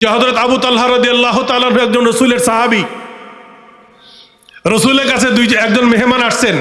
যে হযরত আবু তালহা রাদিয়াল্লাহু তাআলা একজন রাসূলের সাহাবী, রাসূলের কাছে একজন মেহমান আসছেন,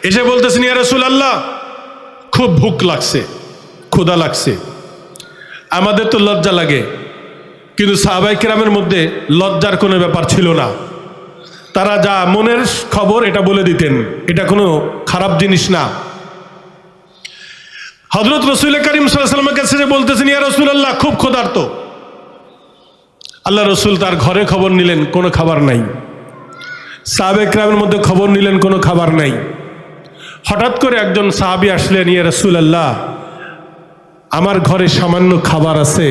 এসে বলতেছেন, ইয়া রাসূলুল্লাহ, খুব ভুক লাগছে, ক্ষুধা লাগছে। আমাদের তো লজ্জা লাগে, কিন্তু সাহাবায়ে কেরামের মধ্যে লজ্জার কোনো ব্যাপার ছিল না। তারা যা মনের খবর এটা বলে দিতেন, এটা কোনো খারাপ জিনিস না। হযরত রাসূল করিম সাল্লাল্লাহু আলাইহি ওয়াসাল্লামের কাছে বলতেছেন, ইয়া রাসূলুল্লাহ, খুব ক্ষুধার্ত। আল্লাহ রাসূল তার ঘরে খবর নিলেন, কোনো খাবার নাই। সাহাবায়ে কেরামের মধ্যে খবর নিলেন, কোনো খাবার নাই। হঠাৎ করে একজন সাহাবী আসলেন, ইয়া রাসূলুল্লাহ, আমার ঘরে সামান্য খাবার আছে,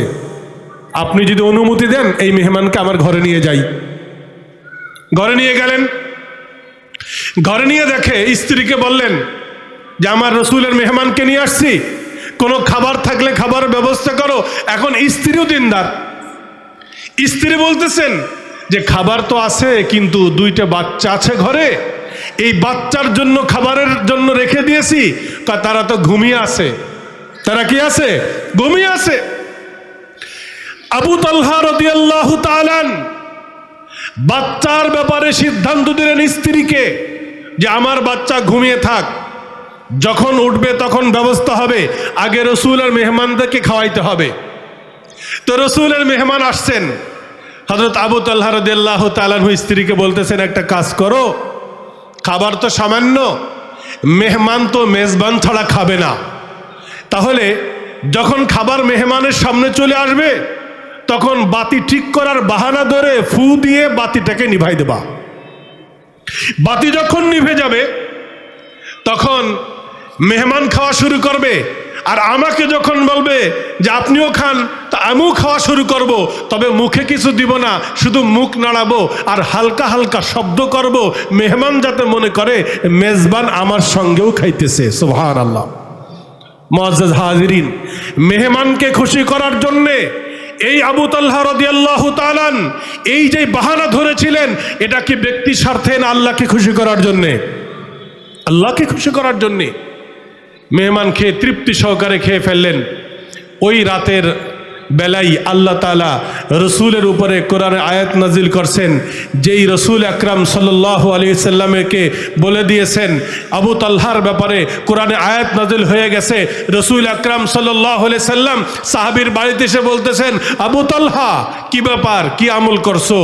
আপনি যদি অনুমতি দেন এই মেহমানকে আমার ঘরে নিয়ে যাই। ঘরে নিয়ে গেলেন, ঘরে নিয়ে দেখে স্ত্রীকে বললেন যে আমার রাসূলের মেহমানকে নিয়ে আসছি, কোনো খাবার থাকলে খাবার ব্যবস্থা করো। এখন স্ত্রীও দিনদার, স্ত্রী বলতেছেন যে খাবার তো আছে, কিন্তু দুইটা বাচ্চা আছে ঘরে, এই বাচ্চার জন্য খাবারের জন্য রেখে দিয়েছি, তারা তো ঘুমিয়ে আছে। তারা কি আছে? ঘুমিয়ে আছে। আবু তালহা রাদিয়াল্লাহু তাআলা বাচ্চার ব্যাপারে সিদ্ধান্ত দিলেন স্ত্রীকে যে আমার বাচ্চা ঘুমিয়ে থাক, যখন উঠবে তখন ব্যবস্থা হবে, আগে রাসূলের মেহমানদেরকে খাওয়াইতে হবে। তো রাসূলের মেহমান আসছেন, হযরত আবু তালহা রাদিয়াল্লাহু তাআলা স্ত্রীকে বলতেছেন, একটা কাজ করো, খাবার তো সামান্য, মেহমান তো মেজবান ছাড়া খাবে না, তাহলে যখন খাবার মেহমানের সামনে চলে আসবে তখন বাতি ঠিক করার বাহানা ধরে ফু দিয়ে বাতিটাকে নিভাই দেবা। বাতি যখন নিভে যাবে তখন মেহমান খাওয়া শুরু করবে, আর আমাকে যখন বলবে যে আপনিও খান, তা আমিও খাওয়া শুরু করব, তবে মুখে কিছু দিব না, শুধু মুখ নাড়াবো আর হালকা হালকা শব্দ করব, মেহমান যাতে মনে করে মেজবান আমার সঙ্গেও খাইতেছে। সুবহানাল্লাহ। মুআজ্জাজ হাজিরিন, মেহমানকে খুশি করার জন্যে এই আবু তালহা রাদিয়াল্লাহু তাআলা এই যে বাহানা ধরেছিলেন, এটা কি ব্যক্তি স্বার্থে না আল্লাহকে খুশি করার জন্যে? আল্লাহকে খুশি করার জন্যে। মেহমান খেয়ে তৃপ্তি সহকারে খেয়ে ফেললেন। ওই রাতের বেলায় আল্লাহ তাআলা রসুলের উপরে কোরআনের আয়াত নাজিল করছেন, যেই রসুল আকরাম সাল্লাল্লাহু আলাইহি সাল্লামকে বলে দিয়েছেন আবু তালহার ব্যাপারে কোরআনে আয়াত নাজিল হয়ে গেছে। রসুল আকরাম সাল্লাল্লাহু আলাইহি সাল্লাম সাহাবীর বাড়িতে এসে বলতেছেন, আবু তালহা, কি ব্যাপার, কি আমল করছো?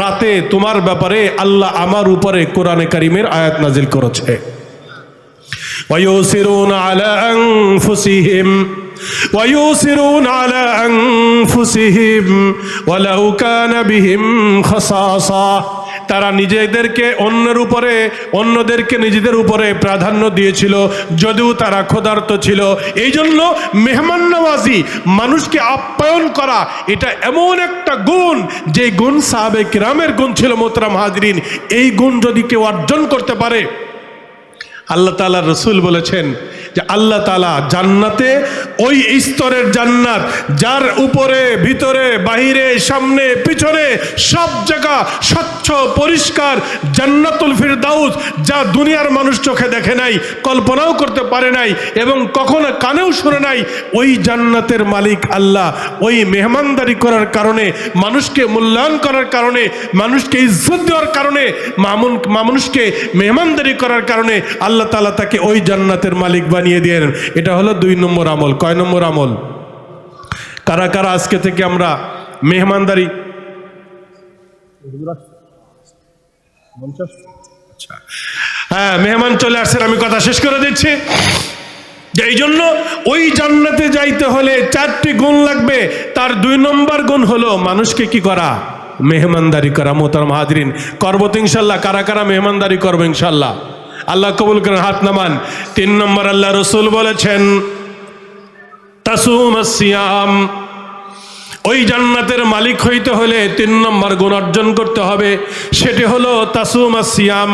রাতে তোমার ব্যাপারে আল্লাহ আমার উপরে কোরআনে কারিমের আয়াত নাজিল করেছে। ওয়ায়ুসিরুনা আলা আনফুসিহিম ويؤثرون على أنفسهم ولو كان بهم خصاصة। তারা নিজেদেরকে অন্যদেরকে নিজেদের উপরে প্রাধান্য দিয়েছিল, যদিও তারা ক্ষুধার্ত ছিল। এই জন্য মেহমান নওয়াজি, মানুষকে আপ্যায়ন করা, এটা এমন একটা গুণ, যে গুণ সাহাবে কিরামের গুণ ছিল। মোহতারাম হাজরিন, এই গুণ যদি কেউ অর্জন করতে পারে, আল্লাহ তাআলা রসুল বলেছেন যে আল্লাহ তাআলা জান্নাতে ওই স্তরের জান্নাত, যার উপরে ভিতরে বাহিরে সামনে পিছনে সব জায়গা স্বচ্ছ পরিষ্কার জান্নাতুল ফিরদাউস, যা দুনিয়ার মানুষ চোখে দেখে নাই, কল্পনাও করতে পারে নাই এবং কখনো কানেও শুনে নাই, ওই জান্নাতের মালিক আল্লাহ ওই মেহমানদারি করার কারণে, মানুষকে মূল্যায়ন করার কারণে, মানুষকে ইজ্জত দেওয়ার কারণে, মানুষকে মেহমানদারি করার কারণে আল্লাহ তাআলা তাকে ওই জান্নাতের মালিক বানিয়ে দেন। এটা হলো 2 নম্বর আমল। কয় নম্বর আমল? কারা কারা আজকে থেকে আমরা মেহমানদারি, হ্যাঁ মেহমান চলে আসছেন, আমি কথা শেষ করে দিচ্ছি। এই জন্য ওই জান্নাতে যাইতে হলে 4টি গুণ লাগবে। তার 2 নম্বর গুণ হলো মানুষকে কি করা? মেহমানদারি করা। মোহতারাম হাজরিন, করবো তো ইনশাল্লাহ। কারা কারা মেহমানদারি করবো ইনশাল্লাহ? আল্লাহ কবুল করেন, হাত নামান। 3 নম্বর আল্লাহ রসুল বলেছেন তাসুমাস সিয়াম। ওই জান্নাতের মালিক হইতে হলে 3 নম্বর গুণ অর্জন করতে হবে, সেটি হলো তাসুমাস সিয়াম।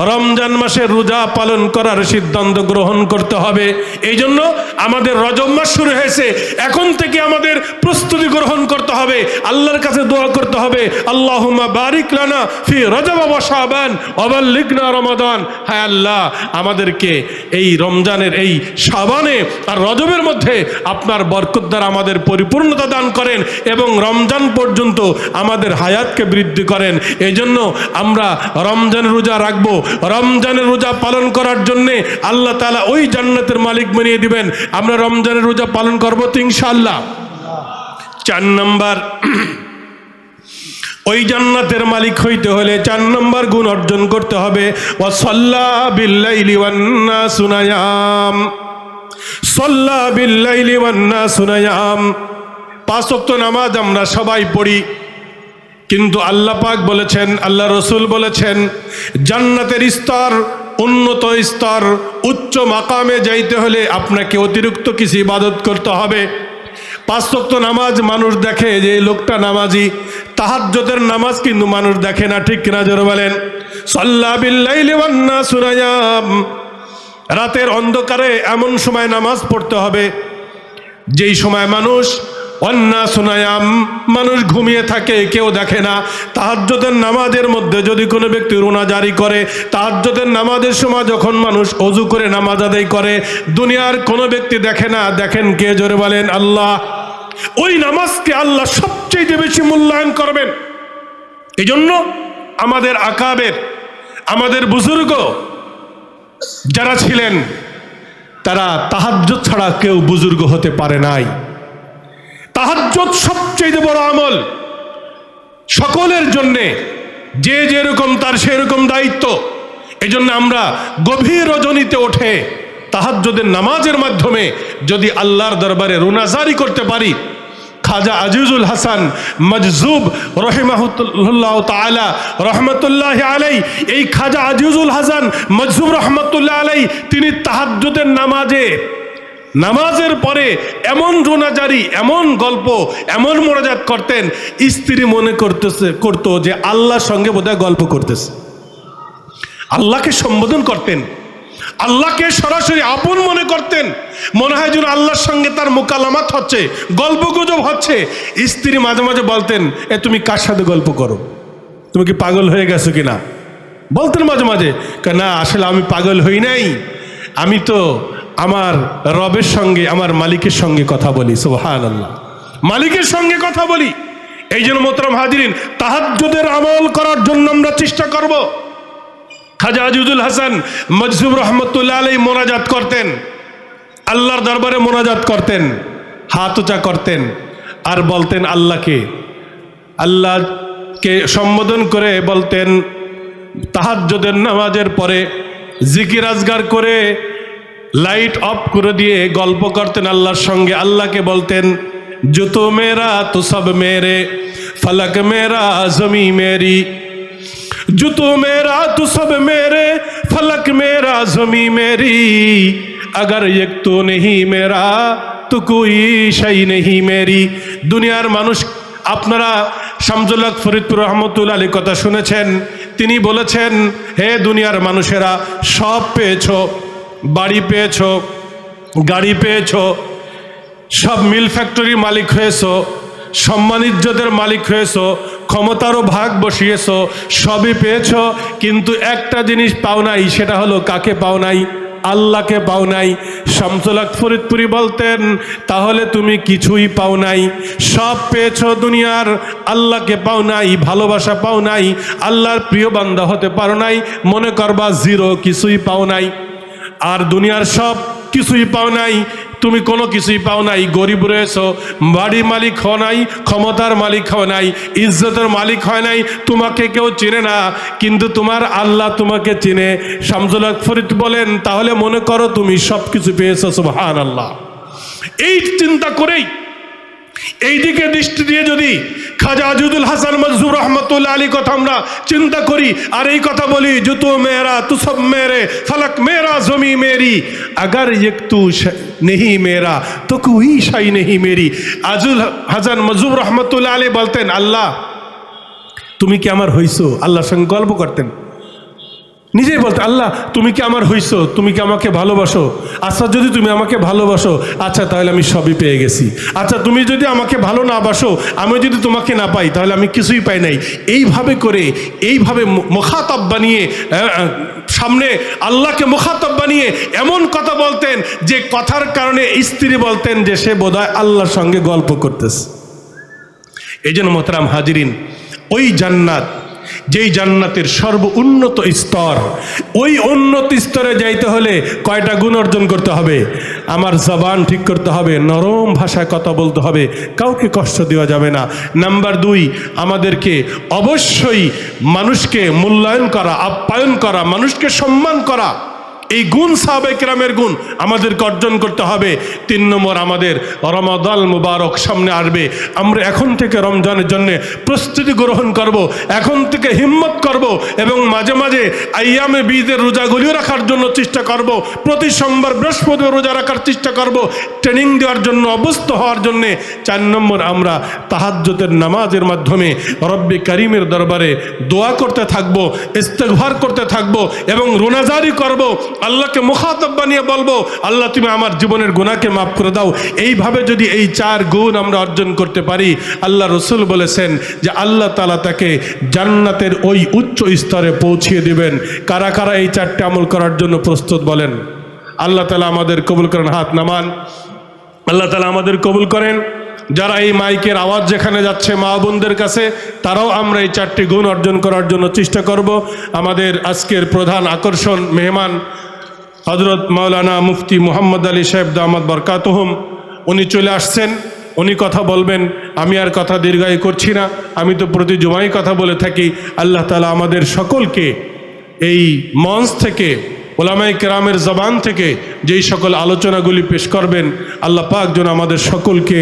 রমজান মাসে রোজা পালন করার সিদ্ধান্ত গ্রহণ করতে হবে। এই জন্য আমাদের রজব মাস শুরু হয়েছে, এখন থেকে আমাদের প্রস্তুতি গ্রহণ করতে হবে, আল্লাহর কাছে দোয়া করতে হবে, আল্লাহুম্মা বারিক লানা ফি রজব ওয়া শাবান ওয়া বাল্লিগনা রমাদান। হায় আল্লাহ, আমাদেরকে এই রমজানের এই শাবানে আর রজবের মধ্যে আপনার বরকত দ্বারা আমাদের পরিপূর্ণতা দান করেন। এবং রমজান পর্যন্ত আমাদের হায়াতকে বৃদ্ধি করেন। এই জন্য আমরা রমজানের রোজা রাখবো। রমজানের রোজা পালন করার জন্যে আল্লাহ তাআলা ওই জান্নাতের মালিক বানিয়ে দিবেন। আমরা রমজানের রোজা পালন করবো তো ইনশাআল্লাহ। 4 নম্বর, ওই জান্নাতের মালিক হইতে হলে 4 নম্বর গুণ অর্জন করতে হবে, ওয়াসাল্লা বিল্লাইলি ওয়ান নাসু নিয়াম। সাল্লা বিল্লাইলি ওয়ান নাসু নিয়াম। 5 ওয়াক্ত নামাজ আমরা সবাই পড়ি, কিন্তু আল্লাহ পাক বলেছেন, আল্লাহ রসুল বলেছেন, জান্নাতের স্তর, উন্নত স্তর, উচ্চ মাকামে যাইতে হলে আপনাকে অতিরিক্ত কিছু ইবাদত করতে হবে। 5 ওয়াক্ত নামাজ মানুষ দেখে যে এই লোকটা নামাজি, তাহাজ্জুদের নামাজ কিন্তু মানুষ দেখে না, ঠিক কিনা জোরে বলেন? সাল্লা বিল্লাইলি ওয়ান নাসু নিয়াম। রাতের অন্ধকারে এমন সময় নামাজ পড়তে হবে যেই সময় মানুষ ওয়ান নাসু নিয়াম, মানুষ ঘুমিয়ে থাকে, কেউ দেখে না। তাহাজ্জুদের নামাজের মধ্যে যদি কোনো ব্যক্তি রোনা জারি করে, তাহাজ্জুদের নামাজের সময় যখন মানুষ ওযু করে নামাজ আদায় করে, দুনিয়ার কোনো ব্যক্তি দেখে না, দেখেন কে? জোরে বলেন আল্লাহ। ওই নামাজকে আল্লাহ সবচেয়ে বেশি মূল্যায়ন করবেন। এই জন্য আমাদের আকাবের, আমাদের বুজুর্গ যারা ছিলেন, তারা তাহাজ্জুদ ছাড়া কেউ বুজুর্গ হতে পারে নাই। তাহাজ্জুদ সবচেয়ে বড় আমল, সকলের জন্যে, যে যেরকম তার সেরকম দায়িত্ব। এই জন্য আমরা গভীর রজনীতে ওঠে তাহাজ্জুদের নামাজের মাধ্যমে যদি আল্লাহর দরবারে রুনাজারি করতে পারি, খাজা আজিজুল হাসান মজজুব রহিমাহুল্লাহ তাআলা রহমতুল্লাহ আলাই, এই খাজা আজিজুল হাসান মজজুব রহমতুল্লাহ আলাই, তিনি তাহাজ্জুদের নামাজের পরে এমন রোনাজারি, এমন গল্প, এমন মোনাজাত করতেন, স্ত্রী মনে করতো যে আল্লাহর সঙ্গে বোধহয় গল্প করতেছে। আল্লাহকে সম্বোধন করতেন, আল্লাহকে সরাসরি আপন মনে করতেন। মনে হয় যেন আল্লাহর সঙ্গে তার মোকালামাত হচ্ছে, গল্পগুজব হচ্ছে। স্ত্রী মাঝে মাঝে বলতেন, তুমি কার সাথে গল্প করো? তুমি কি পাগল হয়ে গেছো কিনা? বলতেন মাঝে মাঝে, না আসলে আমি পাগল হই নাই, আমি তো আমার রবের সঙ্গে, আমার মালিকের সঙ্গে কথা বলি। সুবহানাল্লাহ, মালিকের সঙ্গে কথা বলি। এই জন্য মোহতারাম হাজিরিন, তাহাজ্জুদের আমল করার জন্য আমরা চেষ্টা করব। খাজা আজিজুল হাসান মজজুব রহমতুল্লাহ আলাইহি মোনাজাত করতেন, আল্লাহর দরবারে মোনাজাত করতেন, হাত উঁচা করতেন আর বলতেন আল্লাহকে সম্বোধন করে বলতেন। তাহাজ্জুদের নামাজের পরে জিকির আজগার করে লাইট অফ করে দিয়ে গল্প করতেন আল্লাহর সঙ্গে। আল্লাহকে বলতেন, जो तो मेरा तो सब मेरे, फलक मेरा जमी मेरी, जो तो मेरा तो सब मेरे, फलक मेरा जमी मेरी, अगर एक तो नहीं मेरा तो कोई शई नहीं मेरी। দুনিয়ার মানুষ, আপনারা শামসুল হক ফরিদপুর রহমতুল্লাহ আলাইহি কথা শুনেছেন, তিনি বলেছেন, হে দুনিয়ার মানুষেরা, সব পেয়েছো, বাড়ি পেয়েছো, গাড়ি পেয়েছো, সব মিল ফ্যাক্টরির মালিক হয়েছো, সম্মান ইজ্জতের মালিক হয়েছো, ক্ষমতারও ভাগ বসিয়েছো, সবই পেয়েছো, কিন্তু একটা জিনিস পাও নাই। সেটা হলো, কাকে পাও নাই? আল্লাহকে পাও নাই। শামসুল হক ফরিদপুরি বলতেন, তাহলে তুমি কিছুই পাও নাই। সব পেয়েছো দুনিয়ার, আল্লাহকে পাও নাই, ভালোবাসা পাও নাই, আল্লাহর প্রিয় বান্দা হতে পারো নাই, মনে করবা জিরো, কিছুই পাও নাই। আর দুনিয়ার সব কিছুই পাও নাই, তুমি কোনো কিছুই পাও নাই, গরিব রয়েছো, বাড়ির মালিক হও নাই, ক্ষমতার মালিক হও নাই, ইজ্জতের মালিক হয় নাই, তোমাকে কেউ চেনে না, কিন্তু তোমার আল্লাহ তোমাকে চেনে। শামসুল হক ফরিদ বলেন, তাহলে মনে করো তুমি সব কিছু পেয়েছো। সুবহানাল্লাহ। এই চিন্তা করেই, এই দিকে দৃষ্টি দিয়ে যদি খাজা আজিজুল হাসান মজজুব রহমতুল্লাহ আলাইহি কথা আমরা চিন্তা করি আর এই কথা বলি, जो तो मेरा तो सब मेरे, फलक मेरा जमी मेरी, अगर एक तू नहीं मेरा तो कोई शई नहीं मेरी। আজিজুল হাসান মজজুব রহমতুল্লাহ আলাইহি বলতেন, আল্লাহ তুমি কি আমার হইছো? আল্লাহর সঙ্গে গল্প করতেন, নিজেই বলতে, আল্লাহ তুমি কি আমার হইছো? তুমি কি আমাকে ভালোবাসো? আচ্ছা যদি তুমি আমাকে ভালোবাসো, আচ্ছা তাহলে আমি সবই পেয়ে গেছি। আচ্ছা তুমি যদি আমাকে ভালো না বাসো, আমি যদি তোমাকে না পাই, তাহলে আমি কিছুই পাই নাই। এইভাবে করে, এইভাবে মুখাতাব বানিয়ে, সামনে আল্লাহকে মুখাতাব বানিয়ে এমন কথা বলতেন যে কথার কারণে স্ত্রী বলতেন যে সে বোধহয় আল্লাহর সঙ্গে গল্প করতেছে। এই জন্য মোহতারাম হাজিরিন, ওই জান্নাত, যেই জান্নাতের সর্ব উন্নত স্তর, ওই উন্নত স্তরে যাইতে হলে কয়টা গুণ অর্জন করতে হবে? আমার জবান ঠিক করতে হবে, নরম ভাষায় কথা বলতে হবে, কাউকে কষ্ট দেওয়া যাবে না। নাম্বার 2, আমাদেরকে অবশ্যই মানুষকে মূল্যায়ন করা, আপ্যায়ন করা, মানুষকে সম্মান করা, এই গুণ সাহাবায়ে কেরামের গুণ আমাদেরকে অর্জন করতে হবে। 3 নম্বর, আমাদের রমাদান মুবারক সামনে আসবে, আমরা এখন থেকে রমজানের জন্য প্রস্তুতি গ্রহণ করব, এখন থেকে হিম্মত করব এবং মাঝে মাঝে আইয়ামে বীজের রোজাগুলিও রাখার জন্য চেষ্টা করব, প্রতি সোমবার বৃহস্পতিবার রোজা রাখার চেষ্টা করব, ট্রেনিং দেওয়ার জন্য, অভ্যস্ত হওয়ার জন্যে। 4 নম্বর, আমরা তাহাজ্জুদের নামাজের মাধ্যমে রব্বে কারিমের দরবারে দোয়া করতে থাকবো, ইস্তেগফার করতে থাকবো এবং রোনাজারি করব, আল্লাহকে মুখাতাব বানিয়ে বলবো, আল্লাহ তুমি আমার জীবনের গুনাহকে মাফ করে দাও। এইভাবে যদি এই 4 গুণ আমরা অর্জন করতে পারি, আল্লাহ রসুল বলেছেন যে আল্লাহ তাআলা তাকে জান্নাতের ওই উচ্চ স্তরে পৌঁছিয়ে দিবেন। কারা কারা এই 4টে আমল করার জন্য প্রস্তুত বলেন? আল্লাহ তাআলা আমাদের কবুল করেন, হাত নামান। আল্লাহ তাআলা আমাদের কবুল করেন। যারা এই মাইকের আওয়াজ যেখানে যাচ্ছে মা বোনদের কাছে, তারাও আমরা এই 4টি গুণ অর্জন করার জন্য চেষ্টা করব। আমাদের আজকের প্রধান আকর্ষণ, মেহমান হযরত মাওলানা মুফতি মুহাম্মদ আলী সাহেব দামাত বরকাতুহুম, উনি চলে আসছেন, উনি কথা বলবেন। আমি আর কথা দীর্ঘায়ু করছি না, আমি তো প্রতি জুমায় কথা বলে থাকি। আল্লাহ তাআলা আমাদের সকলকে এই মঞ্চ থেকে, ওলামায়ে কেরামের জবান থেকে যেই সকল আলোচনাগুলি পেশ করবেন, আল্লাহ পাক যেন আমাদের সকলকে